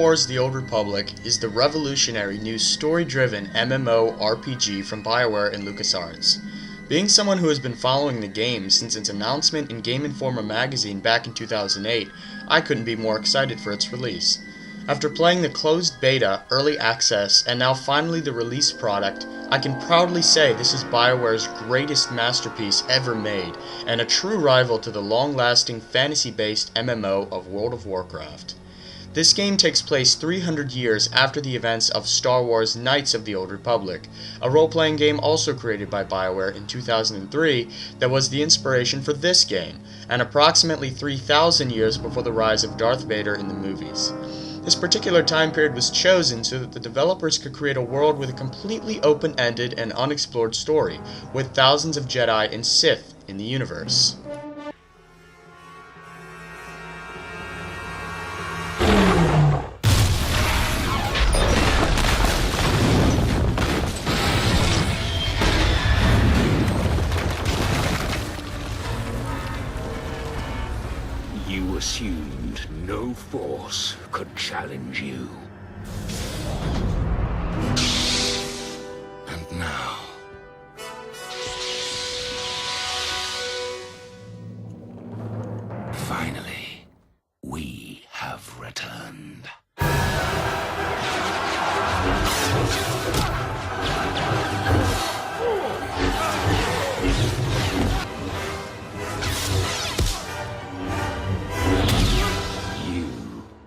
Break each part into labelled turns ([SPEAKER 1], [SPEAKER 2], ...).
[SPEAKER 1] Wars: The Old Republic is the revolutionary new story-driven MMORPG from BioWare and LucasArts. Being someone who has been following the game since its announcement in Game Informer magazine back in 2008, I couldn't be more excited for its release. After playing the closed beta, early access, and now finally the release product, I can proudly say this is BioWare's greatest masterpiece ever made, and a true rival to the long-lasting fantasy-based MMO of World of Warcraft. This game takes place 300 years after the events of Star Wars: Knights of the Old Republic, a role-playing game also created by BioWare in 2003 that was the inspiration for this game, and approximately 3,000 years before the rise of Darth Vader in the movies. This particular time period was chosen so that the developers could create a world with a completely open-ended and unexplored story, with thousands of Jedi and Sith in the universe.
[SPEAKER 2] You assumed no force could challenge you. And now... finally, we have returned.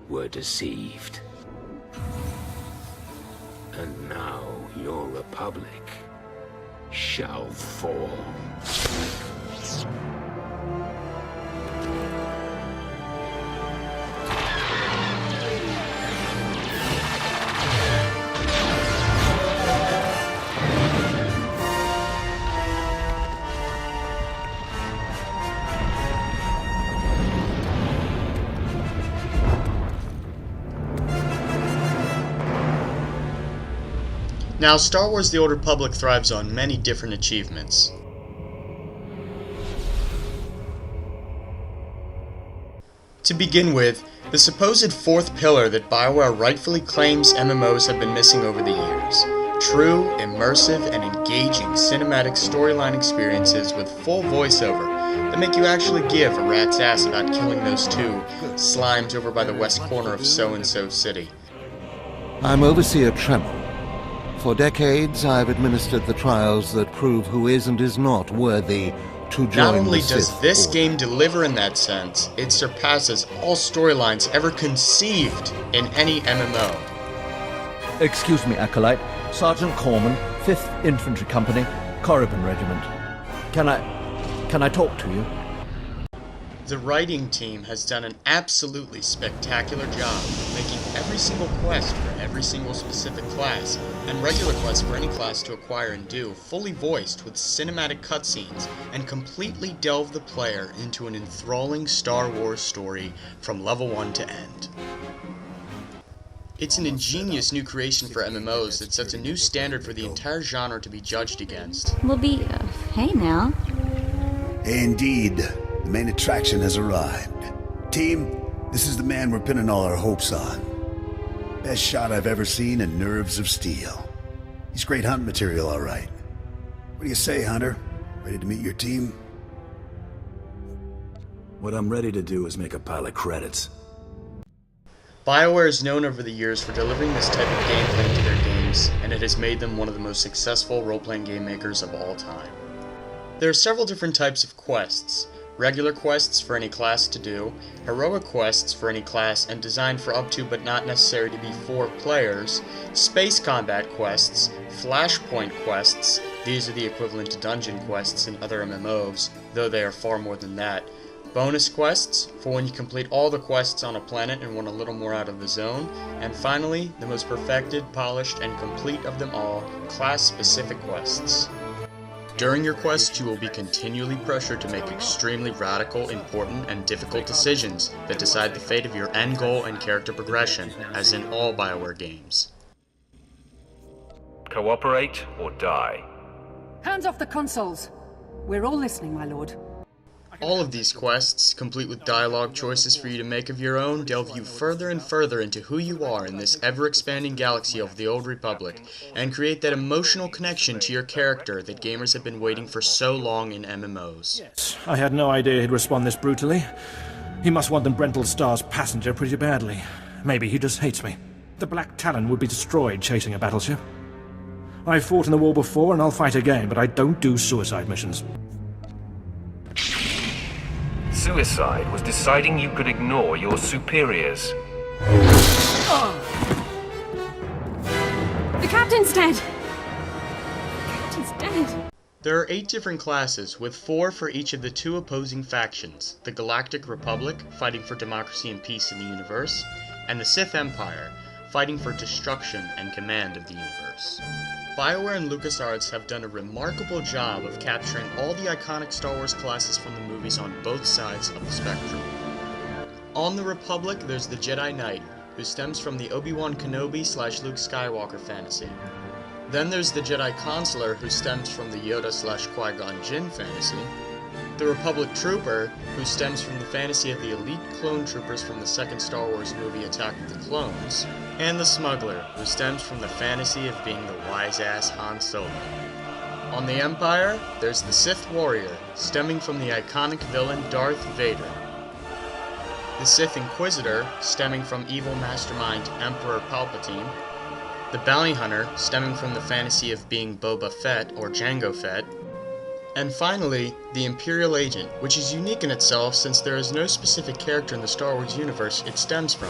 [SPEAKER 2] Were deceived. And now your republic shall fall.
[SPEAKER 1] Now, Star Wars: The Old Republic thrives on many different achievements. To begin with, the supposed fourth pillar that BioWare rightfully claims MMOs have been missing over the years. True, immersive, and engaging cinematic storyline experiences with full voiceover that make you actually give a rat's ass about killing those two slimes over by the west corner of so-and-so city.
[SPEAKER 3] I'm Overseer Tremel. For decades, I've administered the trials that prove who is and is not worthy to join
[SPEAKER 1] Not only
[SPEAKER 3] the
[SPEAKER 1] does
[SPEAKER 3] Sith
[SPEAKER 1] this
[SPEAKER 3] Order.
[SPEAKER 1] game deliver in that sense, it surpasses all storylines ever conceived in any MMO.
[SPEAKER 4] Excuse me, Acolyte. Sergeant Corman, 5th Infantry Company, Korriban Regiment. Can I talk to you?
[SPEAKER 1] The writing team has done an absolutely spectacular job making every single quest for every single specific class, and regular quests for any class to acquire and do, fully voiced with cinematic cutscenes, and completely delve the player into an enthralling Star Wars story from level 1 to end. It's an ingenious new creation for MMOs that sets a new standard for the entire genre to be judged against.
[SPEAKER 5] Will be, hey now.
[SPEAKER 6] Indeed, the main attraction has arrived. Team, this is the man we're pinning all our hopes on. Best shot I've ever seen and nerves of steel. He's great hunt material, all right. What do you say, Hunter? Ready to meet your team?
[SPEAKER 7] What I'm ready to do is make a pile of credits.
[SPEAKER 1] BioWare is known over the years for delivering this type of gameplay into their games, and it has made them one of the most successful role-playing game makers of all time. There are several different types of quests. Regular quests for any class to do, heroic quests for any class and designed for up to but not necessary to be 4 players, space combat quests, flashpoint quests, these are the equivalent to dungeon quests in other MMOs, though they are far more than that, bonus quests, for when you complete all the quests on a planet and want a little more out of the zone, and finally, the most perfected, polished, and complete of them all, class-specific quests. During your quest, you will be continually pressured to make extremely radical, important, and difficult decisions that decide the fate of your end goal and character progression, as in all BioWare games.
[SPEAKER 8] Cooperate or die.
[SPEAKER 9] Hands off the consoles. We're all listening, my lord.
[SPEAKER 1] All of these quests, complete with dialogue choices for you to make of your own, delve you further and further into who you are in this ever-expanding galaxy of the Old Republic, and create that emotional connection to your character that gamers have been waiting for so long in MMOs.
[SPEAKER 8] I had no idea he'd respond this brutally. He must want the Brental Star's passenger pretty badly. Maybe he just hates me. The Black Talon would be destroyed chasing a battleship. I've fought in the war before and I'll fight again, but I don't do suicide missions.
[SPEAKER 9] Suicide was deciding you could ignore your superiors.
[SPEAKER 5] The captain's dead! The captain's dead.
[SPEAKER 1] There are 8 different classes, with 4 for each of the 2 opposing factions: the Galactic Republic, fighting for democracy and peace in the universe, and the Sith Empire, fighting for destruction and command of the universe. BioWare and LucasArts have done a remarkable job of capturing all the iconic Star Wars classes from the movies on both sides of the spectrum. On the Republic, there's the Jedi Knight, who stems from the Obi-Wan Kenobi / Luke Skywalker fantasy. Then there's the Jedi Consular, who stems from the Yoda / Qui-Gon Jinn fantasy. The Republic Trooper, who stems from the fantasy of the elite clone troopers from the second Star Wars movie Attack of the Clones. And the Smuggler, who stems from the fantasy of being the wise-ass Han Solo. On the Empire, there's the Sith Warrior, stemming from the iconic villain Darth Vader. The Sith Inquisitor, stemming from evil mastermind Emperor Palpatine. The Bounty Hunter, stemming from the fantasy of being Boba Fett or Jango Fett. And finally, the Imperial Agent, which is unique in itself since there is no specific character in the Star Wars universe it stems from.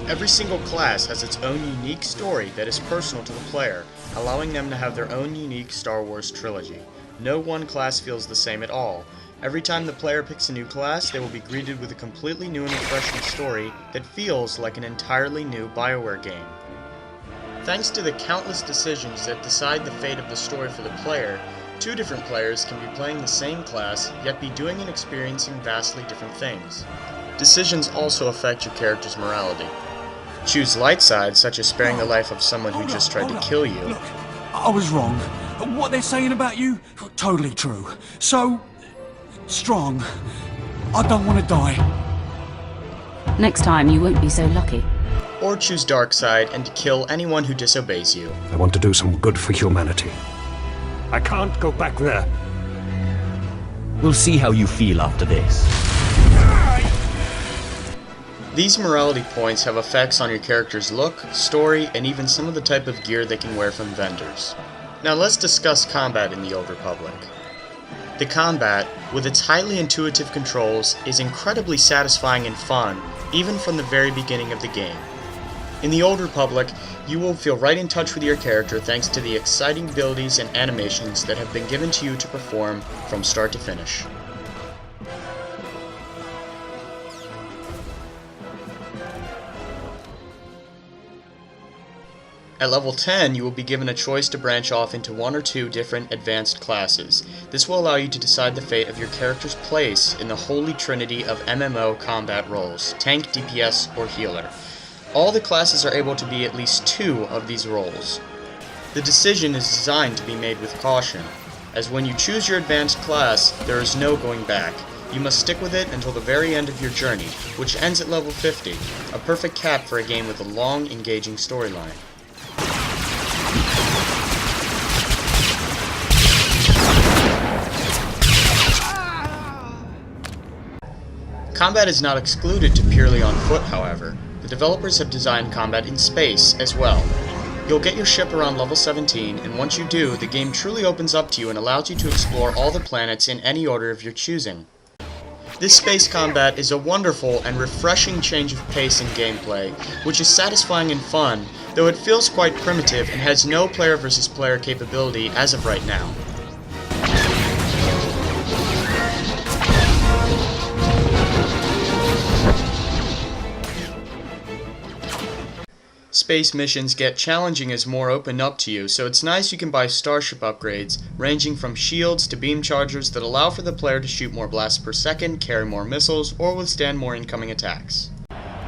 [SPEAKER 1] Every single class has its own unique story that is personal to the player, allowing them to have their own unique Star Wars trilogy. No one class feels the same at all. Every time the player picks a new class, they will be greeted with a completely new and refreshing story that feels like an entirely new BioWare game. Thanks to the countless decisions that decide the fate of the story for the player, 2 different players can be playing the same class, yet be doing and experiencing vastly different things. Decisions also affect your character's morality. Choose light sides, such as sparing the life of someone who just tried to kill you.
[SPEAKER 10] Look, I was wrong. What they're saying about you, totally true. So, strong. I don't want to die.
[SPEAKER 5] Next time you won't be so lucky.
[SPEAKER 1] Or choose dark side and to kill anyone who disobeys you.
[SPEAKER 7] I want to do some good for humanity. I can't go back there.
[SPEAKER 4] We'll see how you feel after this.
[SPEAKER 1] These morality points have effects on your character's look, story, and even some of the type of gear they can wear from vendors. Now let's discuss combat in the Old Republic. The combat, with its highly intuitive controls, is incredibly satisfying and fun, even from the very beginning of the game. In the Old Republic, you will feel right in touch with your character thanks to the exciting abilities and animations that have been given to you to perform from start to finish. At level 10, you will be given a choice to branch off into 1 or 2 different advanced classes. This will allow you to decide the fate of your character's place in the holy trinity of MMO combat roles: tank, DPS, or healer. All the classes are able to be at least 2 of these roles. The decision is designed to be made with caution, as when you choose your advanced class, there is no going back. You must stick with it until the very end of your journey, which ends at level 50, a perfect cap for a game with a long, engaging storyline. Combat is not excluded to purely on foot, however. The developers have designed combat in space as well. You'll get your ship around level 17, and once you do, the game truly opens up to you and allows you to explore all the planets in any order of your choosing. This space combat is a wonderful and refreshing change of pace in gameplay, which is satisfying and fun, though it feels quite primitive and has no player versus player capability as of right now. Space missions get challenging as more open up to you, so it's nice you can buy starship upgrades, ranging from shields to beam chargers that allow for the player to shoot more blasts per second, carry more missiles, or withstand more incoming attacks.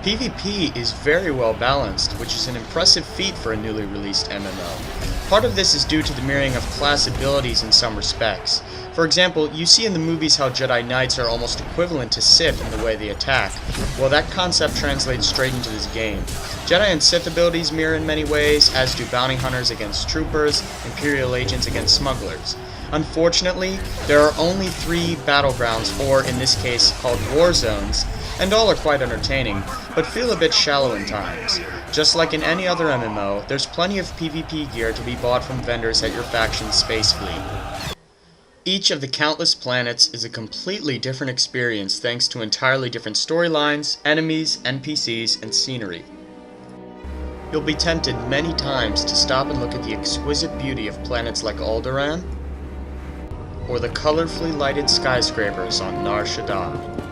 [SPEAKER 1] PvP is very well balanced, which is an impressive feat for a newly released MMO. Part of this is due to the mirroring of class abilities in some respects. For example, you see in the movies how Jedi Knights are almost equivalent to Sith in the way they attack. Well, that concept translates straight into this game. Jedi and Sith abilities mirror in many ways, as do bounty hunters against troopers, Imperial agents against smugglers. Unfortunately, there are only 3 battlegrounds, or in this case called war zones, and all are quite entertaining, but feel a bit shallow in times. Just like in any other MMO, there's plenty of PvP gear to be bought from vendors at your faction's space fleet. Each of the countless planets is a completely different experience thanks to entirely different storylines, enemies, NPCs, and scenery. You'll be tempted many times to stop and look at the exquisite beauty of planets like Alderaan, or the colorfully lighted skyscrapers on Nar Shaddaa.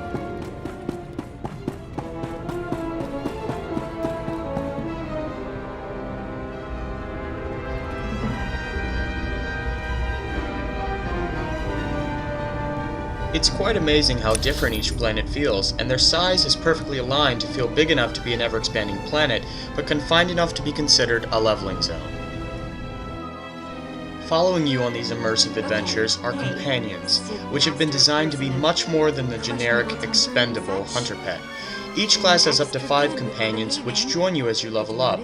[SPEAKER 1] It's quite amazing how different each planet feels, and their size is perfectly aligned to feel big enough to be an ever-expanding planet, but confined enough to be considered a leveling zone. Following you on these immersive adventures are companions, which have been designed to be much more than the generic, expendable hunter pet. Each class has up to 5 companions, which join you as you level up.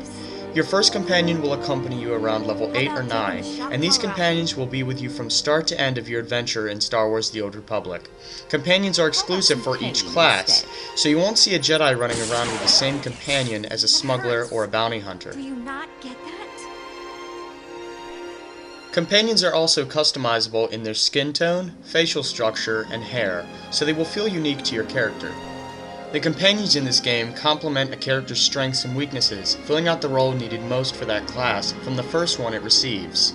[SPEAKER 1] Your first companion will accompany you around level 8 or 9, and these companions will be with you from start to end of your adventure in Star Wars: The Old Republic. Companions are exclusive for each class, so you won't see a Jedi running around with the same companion as a smuggler or a bounty hunter.
[SPEAKER 5] Do you not get that?
[SPEAKER 1] Companions are also customizable in their skin tone, facial structure, and hair, so they will feel unique to your character. The companions in this game complement a character's strengths and weaknesses, filling out the role needed most for that class from the first one it receives.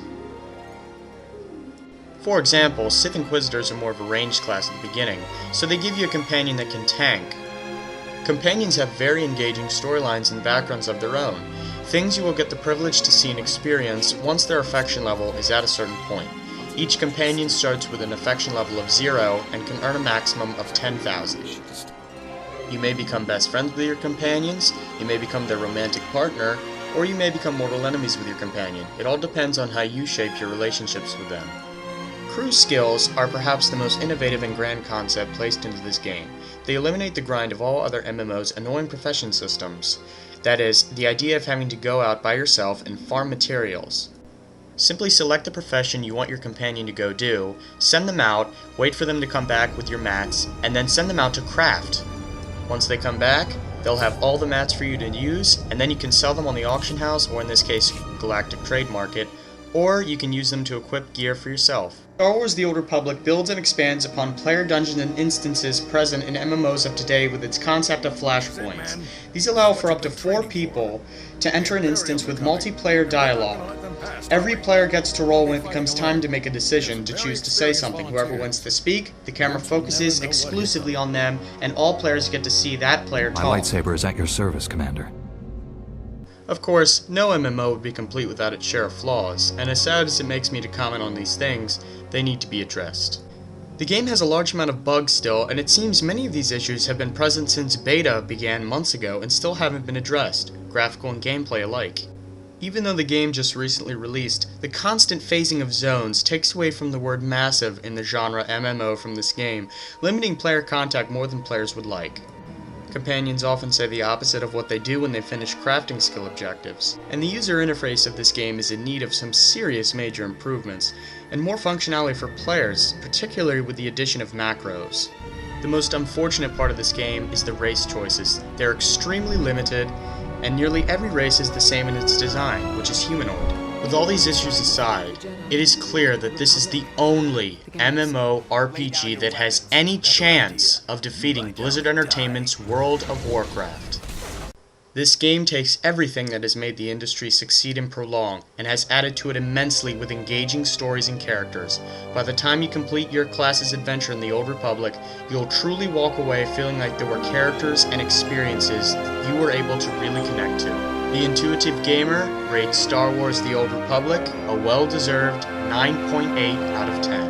[SPEAKER 1] For example, Sith Inquisitors are more of a ranged class at the beginning, so they give you a companion that can tank. Companions have very engaging storylines and backgrounds of their own, things you will get the privilege to see and experience once their affection level is at a certain point. Each companion starts with an affection level of 0 and can earn a maximum of 10,000. You may become best friends with your companions, you may become their romantic partner, or you may become mortal enemies with your companion. It all depends on how you shape your relationships with them. Crew skills are perhaps the most innovative and grand concept placed into this game. They eliminate the grind of all other MMO's annoying profession systems. That is, the idea of having to go out by yourself and farm materials. Simply select the profession you want your companion to go do, send them out, wait for them to come back with your mats, and then send them out to craft. Once they come back, they'll have all the mats for you to use, and then you can sell them on the auction house, or in this case, Galactic Trade Market, or you can use them to equip gear for yourself. Star Wars: The Old Republic builds and expands upon player dungeons and instances present in MMOs of today with its concept of flashpoints. These allow for up to 4 people to enter an instance with multiplayer dialogue. Every player gets to roll when it becomes time to make a decision, to choose to say something. Whoever wins to speak, the camera focuses exclusively on them, and all players get to see that player talk.
[SPEAKER 11] My lightsaber is at your service, Commander.
[SPEAKER 1] Of course, no MMO would be complete without its share of flaws, and as sad as it makes me to comment on these things, they need to be addressed. The game has a large amount of bugs still, and it seems many of these issues have been present since beta began months ago and still haven't been addressed, graphical and gameplay alike. Even though the game just recently released, the constant phasing of zones takes away from the word massive in the genre MMO from this game, limiting player contact more than players would like. Companions often say the opposite of what they do when they finish crafting skill objectives, and the user interface of this game is in need of some serious major improvements, and more functionality for players, particularly with the addition of macros. The most unfortunate part of this game is the race choices. They're extremely limited, and nearly every race is the same in its design, which is humanoid. With all these issues aside, it is clear that this is the only MMORPG that has any chance of defeating Blizzard Entertainment's World of Warcraft. This game takes everything that has made the industry succeed and prolong, and has added to it immensely with engaging stories and characters. By the time you complete your class's adventure in the Old Republic, you'll truly walk away feeling like there were characters and experiences you were able to really connect to. The Intuitive Gamer rates Star Wars: The Old Republic a well-deserved 9.8 out of 10.